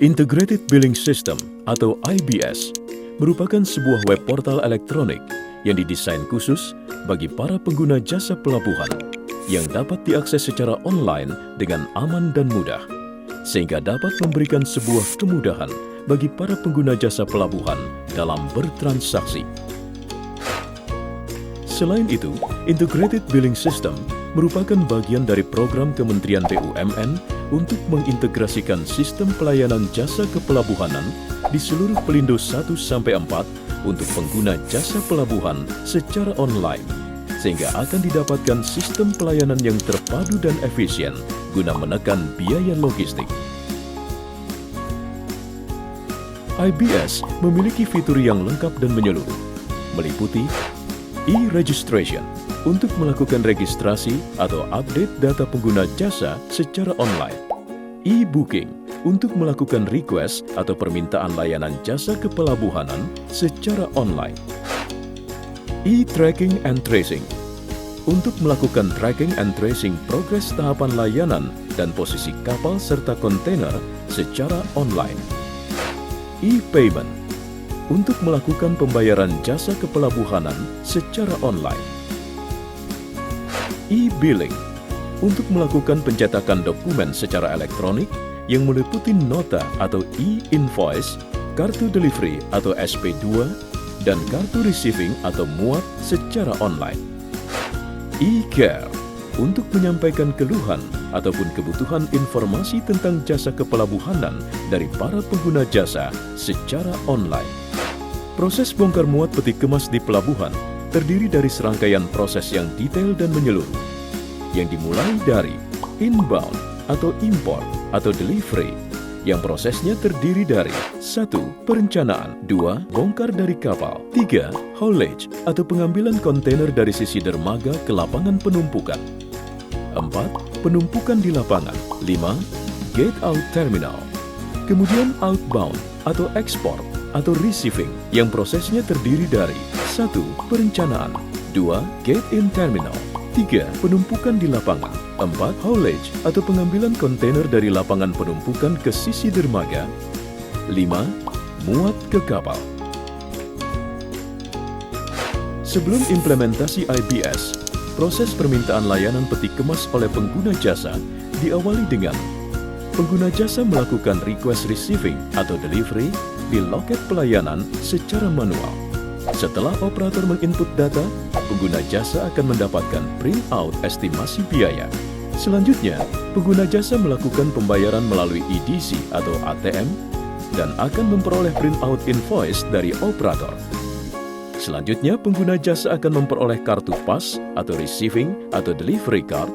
Integrated Billing System atau IBS merupakan sebuah web portal elektronik yang didesain khusus bagi para pengguna jasa pelabuhan yang dapat diakses secara online dengan aman dan mudah, sehingga dapat memberikan sebuah kemudahan bagi para pengguna jasa pelabuhan dalam bertransaksi. Selain itu, Integrated Billing System merupakan bagian dari program Kementerian BUMN untuk mengintegrasikan sistem pelayanan jasa kepelabuhanan di seluruh Pelindo 1-4 untuk pengguna jasa pelabuhan secara online, sehingga akan didapatkan sistem pelayanan yang terpadu dan efisien guna menekan biaya logistik. IBS memiliki fitur yang lengkap dan menyeluruh, meliputi e-registration untuk melakukan registrasi atau update data pengguna jasa secara online, e-booking untuk melakukan request atau permintaan layanan jasa kepelabuhanan secara online, e-tracking and tracing untuk melakukan tracking and tracing progres tahapan layanan dan posisi kapal serta kontainer secara online, e-payment untuk melakukan pembayaran jasa kepelabuhanan secara online, e-billing untuk melakukan pencetakan dokumen secara elektronik yang meliputi nota atau e-invoice, kartu delivery atau SP2, dan kartu receiving atau muat secara online, e-care untuk menyampaikan keluhan ataupun kebutuhan informasi tentang jasa kepelabuhanan dari para pengguna jasa secara online. Proses bongkar muat peti kemas di pelabuhan terdiri dari serangkaian proses yang detail dan menyeluruh, yang dimulai dari inbound atau import atau delivery, yang prosesnya terdiri dari 1. Perencanaan, 2. Bongkar dari kapal, 3. Haulage atau pengambilan kontainer dari sisi dermaga ke lapangan penumpukan, 4. Penumpukan di lapangan, 5. Gate out terminal, kemudian outbound atau ekspor atau receiving, yang prosesnya terdiri dari 1. Perencanaan, 2. Gate in terminal, 3. Penumpukan di lapangan, 4. Haulage atau pengambilan kontainer dari lapangan penumpukan ke sisi dermaga, 5. Muat ke kapal. Sebelum implementasi IBS, proses permintaan layanan peti kemas oleh pengguna jasa diawali dengan pengguna jasa melakukan request receiving atau delivery di loket pelayanan secara manual. Setelah operator menginput data, pengguna jasa akan mendapatkan print-out estimasi biaya. Selanjutnya, pengguna jasa melakukan pembayaran melalui EDC atau ATM dan akan memperoleh print-out invoice dari operator. Selanjutnya, pengguna jasa akan memperoleh kartu pas atau receiving atau delivery card,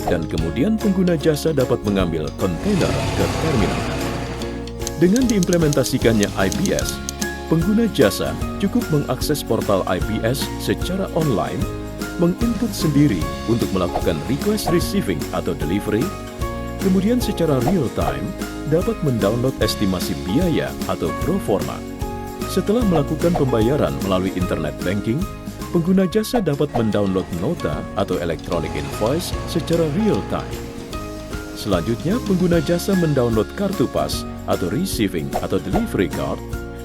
dan kemudian pengguna jasa dapat mengambil kontainer ke terminal. Dengan diimplementasikannya IBS, pengguna jasa cukup mengakses portal IBS secara online, menginput sendiri untuk melakukan request receiving atau delivery, kemudian secara real-time dapat mendownload estimasi biaya atau pro forma. Setelah melakukan pembayaran melalui internet banking, pengguna jasa dapat mendownload nota atau electronic invoice secara real-time. Selanjutnya, pengguna jasa mendownload kartu pas atau receiving atau delivery card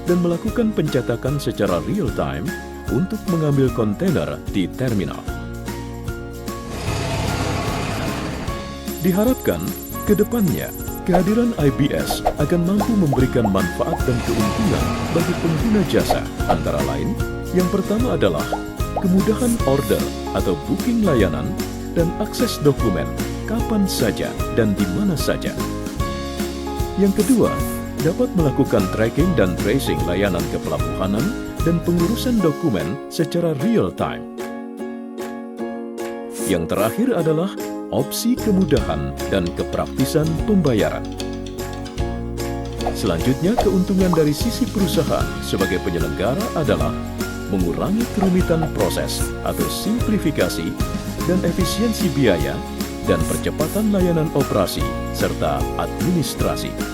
dan melakukan pencetakan secara real-time untuk mengambil kontainer di terminal. Diharapkan, ke depannya, kehadiran IBS akan mampu memberikan manfaat dan keuntungan bagi pengguna jasa, antara lain, yang pertama adalah kemudahan order atau booking layanan dan akses dokumen kapan saja dan di mana saja. Yang kedua, dapat melakukan tracking dan tracing layanan kepelabuhanan dan pengurusan dokumen secara real-time. Yang terakhir adalah opsi kemudahan dan kepraktisan pembayaran. Selanjutnya, keuntungan dari sisi perusahaan sebagai penyelenggara adalah mengurangi kerumitan proses atau simplifikasi dan efisiensi biaya dan percepatan layanan operasi serta administrasi.